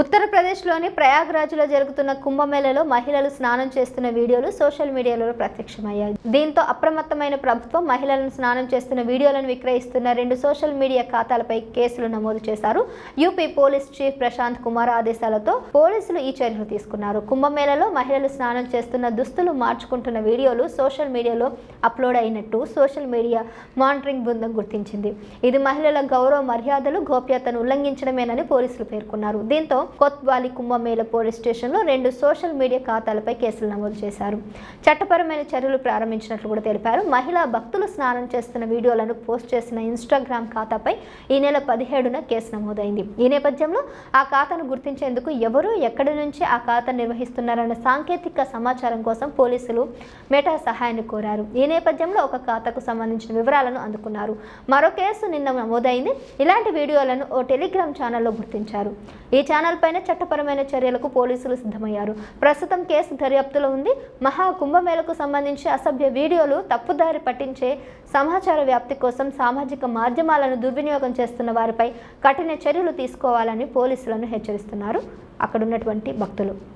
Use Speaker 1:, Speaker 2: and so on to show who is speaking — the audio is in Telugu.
Speaker 1: ఉత్తరప్రదేశ్లోని ప్రయాగ్రాజ్లో జరుగుతున్న కుంభమేళలో మహిళలు స్నానం చేస్తున్న వీడియోలు సోషల్ మీడియాలో ప్రత్యక్షమయ్యాయి. దీంతో అప్రమత్తమైన ప్రభుత్వం మహిళలను స్నానం చేస్తున్న వీడియోలను విక్రయిస్తున్న 2 సోషల్ మీడియా ఖాతాలపై కేసులు నమోదు చేశారు. UP police chief Prashant Kumar ఆదేశాలతో పోలీసులు ఈ చర్యలు తీసుకున్నారు. కుంభమేళలో మహిళలు స్నానం చేస్తున్న దుస్తులు మార్చుకుంటున్న వీడియోలు సోషల్ మీడియాలో అప్లోడ్ అయినట్టు సోషల్ మీడియా మానిటరింగ్ బృందం గుర్తించింది. ఇది మహిళల గౌరవ మర్యాదలు, గోప్యతను ఉల్లంఘించడమేనని పోలీసులు పేర్కొన్నారు. దీంతో కొత్వాలీ కుంభమేళ పోలీస్ స్టేషన్లో 2 సోషల్ మీడియా ఖాతాలపై కేసులు నమోదు చేశారు. చట్టపరమైన చర్యలు ప్రారంభించినట్లు కూడా తెలిపారు. మహిళా భక్తులు స్నానం చేస్తున్న వీడియోలను పోస్ట్ చేసిన ఇన్స్టాగ్రామ్ ఖాతాపై ఈ నెల 17న కేసు నమోదైంది. ఈ నేపథ్యంలో ఆ ఖాతాను గుర్తించేందుకు ఎవరు, ఎక్కడి నుంచి ఆ ఖాతా నిర్వహిస్తున్నారన్న సాంకేతిక సమాచారం కోసం పోలీసులు మెటా సహాయాన్ని కోరారు. ఈ నేపథ్యంలో ఒక ఖాతాకు సంబంధించిన వివరాలను అందుకున్నారు. మరో కేసు నిన్న నమోదైంది. ఇలాంటి వీడియోలను ఓ టెలిగ్రామ్ ఛానల్లో గుర్తించారు. ఈ ఛానల్ పైన చట్టపరమైన చర్యలకు పోలీసులు సిద్ధమయ్యారు. ప్రస్తుతం కేసు దర్యాప్తులో ఉంది. మహా కుంభమేళకు సంబంధించి అసభ్య వీడియోలు, తప్పుదారి పట్టించే సమాచార వ్యాప్తి కోసం సామాజిక మాధ్యమాలను దుర్వినియోగం చేస్తున్న వారిపై కఠిన చర్యలు తీసుకోవాలని పోలీసులను హెచ్చరిస్తున్నారు అక్కడున్నటువంటి భక్తులు.